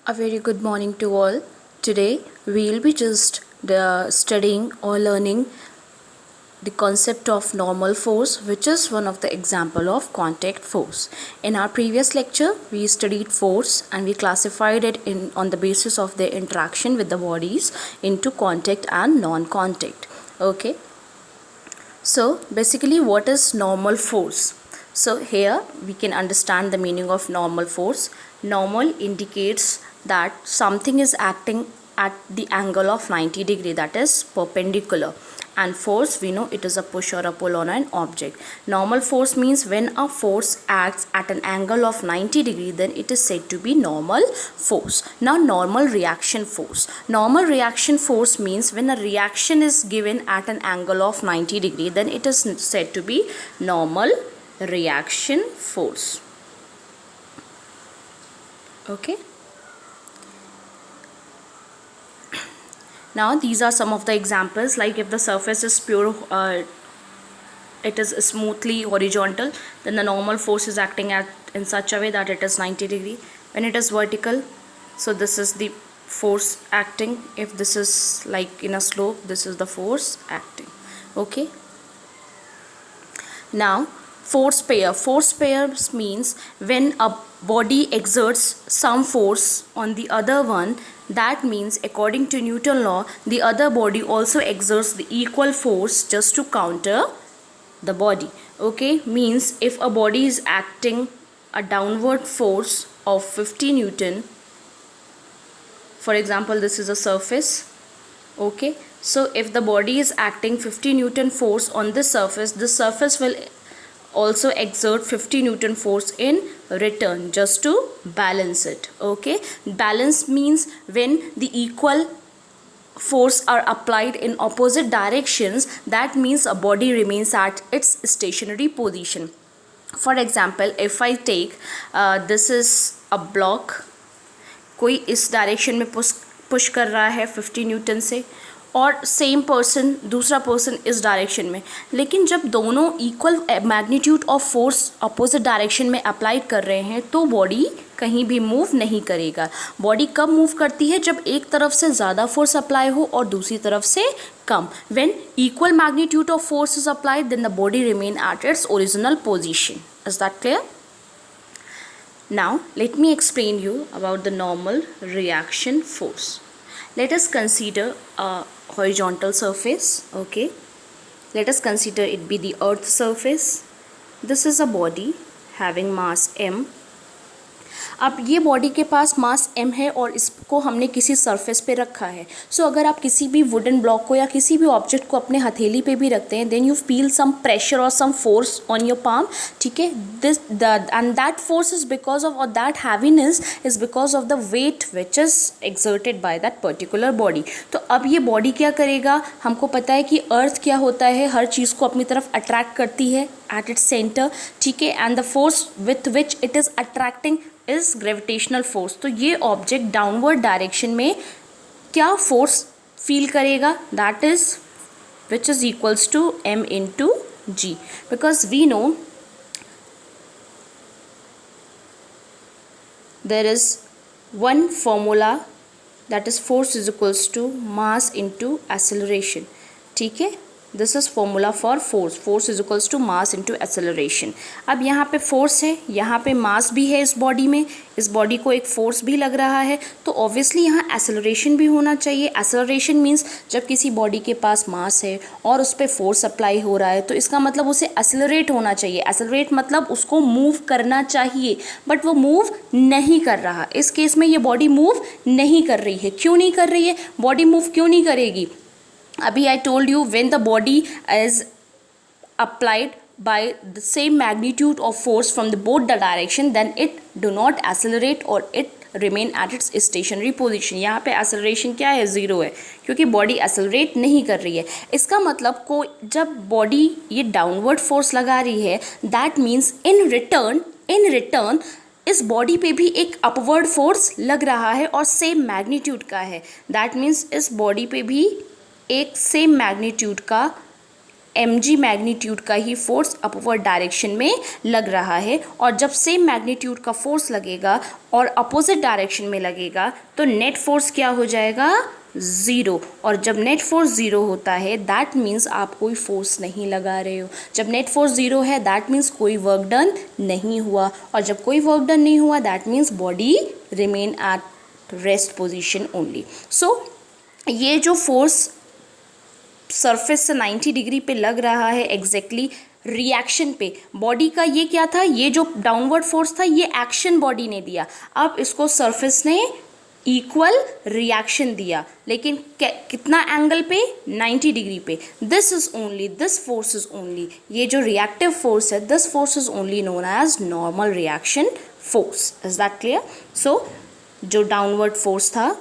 A very good morning to all. Today we will be just studying or learning the concept of normal force, which is one of the example of contact force. In our previous lecture we studied force and we classified it in on the basis of their interaction with the bodies into contact and non-contact. Okay, so basically what is normal force? So here we can understand the meaning of normal force. Normal indicates that something is acting at the angle of 90 degree, that is perpendicular, and force, we know it is a push or a pull on an object. Normal force means when a force acts at an angle of 90 degree, then it is said to be normal force. Now normal reaction force. Normal reaction force means when a reaction is given at an angle of 90 degree, then it is said to be normal reaction force. Okay. Now these are some of the examples, like if the surface is pure, it is smoothly horizontal, then the normal force is acting at in such a way that it is 90 degree. When it is vertical, so this is the force acting. If this is like in a slope, this is the force acting. Okay. Now force pair. Force pairs means when a body exerts some force on the other one, that means according to Newton law, the other body also exerts the equal force just to counter the body. Okay, means if a body is acting a downward force of 50 Newton, for example this is a surface. Okay, so if the body is acting 50 Newton force on this surface will also exert 50 Newton force in return just to balance it. Okay, balance means when the equal force are applied in opposite directions, that means a body remains at its stationary position. For example, if I take this is a block, कोई इस direction में push कर रहा है 50 Newton से, और same person दूसरा person इस डायरेक्शन में, लेकिन जब दोनों equal magnitude of force opposite direction में अप्लाई कर रहे हैं तो बॉडी कहीं भी मूव नहीं करेगा. बॉडी कब मूव करती है? जब एक तरफ से ज़्यादा फोर्स अप्लाई हो और दूसरी तरफ से कम. When equal magnitude of force is applied, then the body remain at its original position. Is that clear? Now let me explain you about the normal reaction force. Let us consider a horizontal surface. Okay, let us consider it be the earth surface. This is a body having mass m. अब ये body के पास मास m है और इसको हमने किसी surface पे रखा है. सो अगर आप किसी भी वुडन ब्लॉक को या किसी भी ऑब्जेक्ट को अपने हथेली पे भी रखते हैं, then you feel some pressure और some force on your palm. ठीक है, this and that force is because of और that heaviness is because of the weight which is exerted by that particular body. तो अब ये body क्या करेगा? हमको पता है कि अर्थ क्या होता है, हर चीज़ को अपनी तरफ अट्रैक्ट करती है एट इट्स सेंटर. ठीक है, and the force with which it is attracting is gravitational force. तो ये ऑब्जेक्ट डाउनवर्ड डायरेक्शन में क्या फोर्स फील करेगा? That is which is equals to m into g, because we know there is one formula that is force is equals to mass into acceleration. ठीक है, this is formula for force. Force is equals to mass into acceleration. अब यहाँ पे force है, यहाँ पे मास भी है इस बॉडी में, इस बॉडी को एक फोर्स भी लग रहा है, तो ऑब्वियसली यहाँ एक्सेलरेशन भी होना चाहिए. एक्सेलरेशन मीन्स जब किसी बॉडी के पास मास है और उस पर फोर्स अप्लाई हो रहा है तो इसका मतलब उसे एक्सेलरेट होना चाहिए. एक्सेलरेट मतलब उसको मूव करना चाहिए, बट वो मूव नहीं कर रहा. इस केस में ये बॉडी मूव नहीं कर रही है. क्यों नहीं कर रही है? बॉडी मूव क्यों नहीं करेगी? अभी I told you when the body is applied by the same magnitude of force from the both the direction, then it do not accelerate or it remain at its stationary position. यहाँ पे acceleration क्या है? Zero है, क्योंकि body accelerate नहीं कर रही है. इसका मतलब को जब बॉडी ये डाउनवर्ड फोर्स लगा रही है, that means in return इस बॉडी पे भी एक अपवर्ड फोर्स लग रहा है और सेम मैग्नीट्यूड का है. दैट मीन्स इस बॉडी पे भी एक सेम मैग्नीट्यूड का mg मैग्नीट्यूड का ही फोर्स अपवर्ड डायरेक्शन में लग रहा है, और जब सेम मैग्नीट्यूड का फोर्स लगेगा और अपोजिट डायरेक्शन में लगेगा तो नेट फोर्स क्या हो जाएगा, ज़ीरो। और जब नेट फोर्स ज़ीरो होता है दैट मीन्स आप कोई फोर्स नहीं लगा रहे हो। जब नेट फोर्स ज़ीरो है दैट मीन्स कोई वर्क डन नहीं हुआ, और जब कोई वर्क डन नहीं हुआ that means body remain at rest position only. So ये जो फोर्स सरफेस से 90 डिग्री पे लग रहा है एग्जैक्टली रिएक्शन पे बॉडी का, ये क्या था, ये जो डाउनवर्ड फोर्स था ये एक्शन बॉडी ने दिया। अब इसको सरफेस ने इक्वल रिएक्शन दिया, लेकिन कितना एंगल पे, 90 डिग्री पे। दिस फोर्स इज ओनली, ये जो रिएक्टिव फोर्स है this force is only known as normal reaction force. Is that clear? So जो डाउनवर्ड फोर्स था,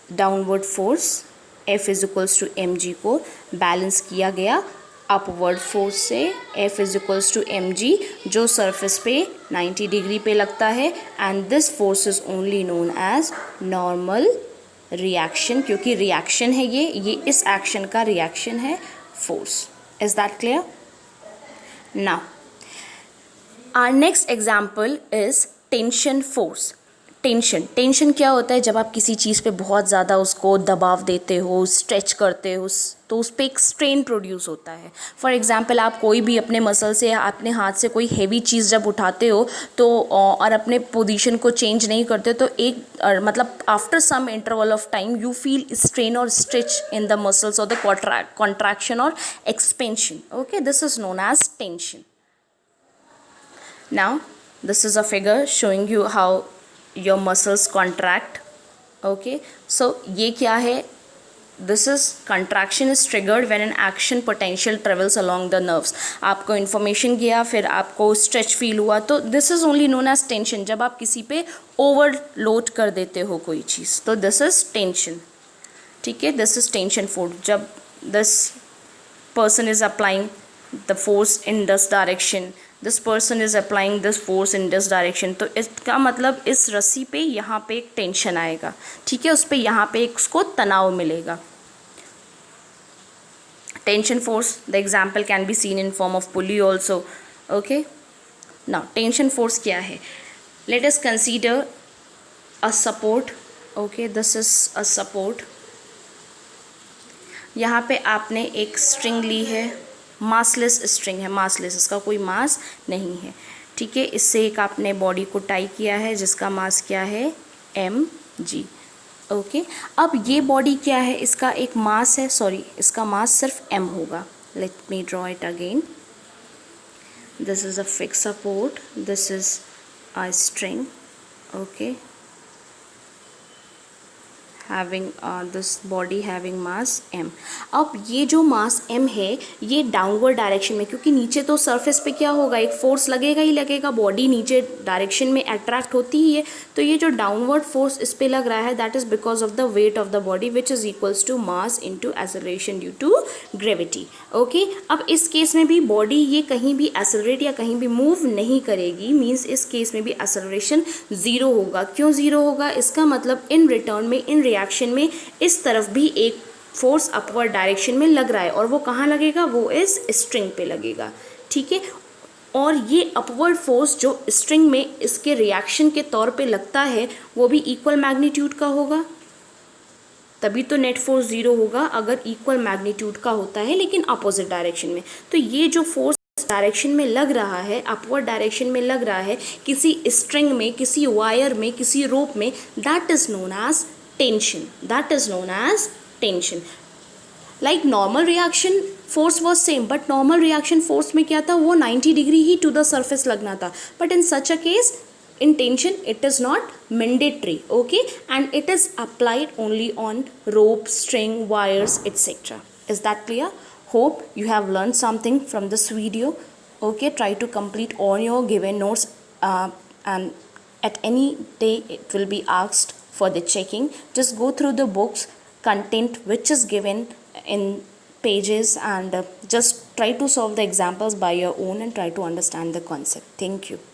downward force F is equals to M G को balance किया गया upward force से। F is equals to M G जो surface पे 90 degree पे लगता है, and this force is only known as normal reaction, क्योंकि रिएक्शन है ये इस एक्शन का रिएक्शन है force. Is that clear? Now our next example is tension force. Tension क्या होता है, जब आप किसी चीज़ पे बहुत ज़्यादा उसको दबाव देते हो, स्ट्रेच करते हो, तो उस पर एक स्ट्रेन प्रोड्यूस होता है। फॉर एग्जांपल आप कोई भी अपने मसल से, अपने हाथ से कोई हैवी चीज़ जब उठाते हो तो और अपने पोजीशन को चेंज नहीं करते तो एक मतलब after some interval of time you feel strain और स्ट्रेच इन द मसल्स और द कॉन्ट्रैक्शन और expansion. Okay, this is known as tension. Now this is a figure showing you how your muscles contract. Okay, so ये क्या है, this is contraction is triggered when an action potential travels along the nerves. आपको information गया, फिर आपको stretch feel हुआ, तो this is only known as tension। जब आप किसी पे overload कर देते हो कोई चीज़ तो this is tension। ठीक है, this is tension force। जब this person is applying the force in this direction, this person is applying this force in this direction, तो इसका मतलब इस रस्सी पे यहाँ पे एक टेंशन आएगा। ठीक है, उस पर यहाँ पे एक उसको तनाव मिलेगा। Tension force, the example can be seen in form of pulley also. Okay, now tension force क्या है, let us consider a support. Okay, this is a support. यहाँ पे आपने एक स्ट्रिंग ली है, मासलेस स्ट्रिंग है, मासलेस, इसका कोई मास नहीं है। ठीक है, इससे एक आपने बॉडी को टाई किया है जिसका मास क्या है, mg। ओके, अब ये बॉडी क्या है, इसका एक मास है, सॉरी इसका मास सिर्फ m होगा। Let me draw it again. This is a fix support, this is a string. Okay, having this body having mass m। अब ये जो मास m है ये डाउनवर्ड डायरेक्शन में, क्योंकि नीचे तो सरफेस पे क्या होगा, एक फोर्स लगेगा ही लगेगा, बॉडी नीचे डायरेक्शन में अट्रैक्ट होती ही है, तो ये जो डाउनवर्ड फोर्स इस पे लग रहा है that is because of the weight of the body which is equals to mass into acceleration due to gravity. Okay, अब इस केस में भी बॉडी ये कहीं भी एक्सेलरेट या कहीं भी मूव नहीं करेगी, मीन्स इस केस में भी एक्सेलरेशन ज़ीरो होगा। क्यों ज़ीरो होगा, इसका मतलब इन रिटर्न में, इन रिएक्शन में इस तरफ भी एक फोर्स अपवर्ड डायरेक्शन में लग रहा है, और वो कहाँ लगेगा, वो इस स्ट्रिंग पे लगेगा। ठीक है, और ये अपवर्ड फोर्स जो स्ट्रिंग में इसके रिएक्शन के तौर पे लगता है वो भी इक्वल मैग्नीट्यूड का होगा, तभी तो नेट फोर्स ज़ीरो होगा अगर इक्वल मैग्नीट्यूड का होता है, लेकिन अपोजिट डायरेक्शन में। तो ये जो फोर्स डायरेक्शन में लग रहा है, अपवर्ड डायरेक्शन में लग रहा है किसी स्ट्रिंग में, किसी वायर में, किसी रोप में, that is known as tension. That is known as tension. Like normal reaction force was same, but normal reaction force में क्या था, वो 90 डिग्री ही टू द सर्फेस लगना था, but in such a case in tension it is not mandatory, okay, and it is applied only on rope, string, wires, etc. Is that clear? Hope you have learned something from this video. Okay, try to complete all your given notes, and at any day it will be asked for the checking. Just go through the books content which is given in pages, and just try to solve the examples by your own and try to understand the concept. Thank you.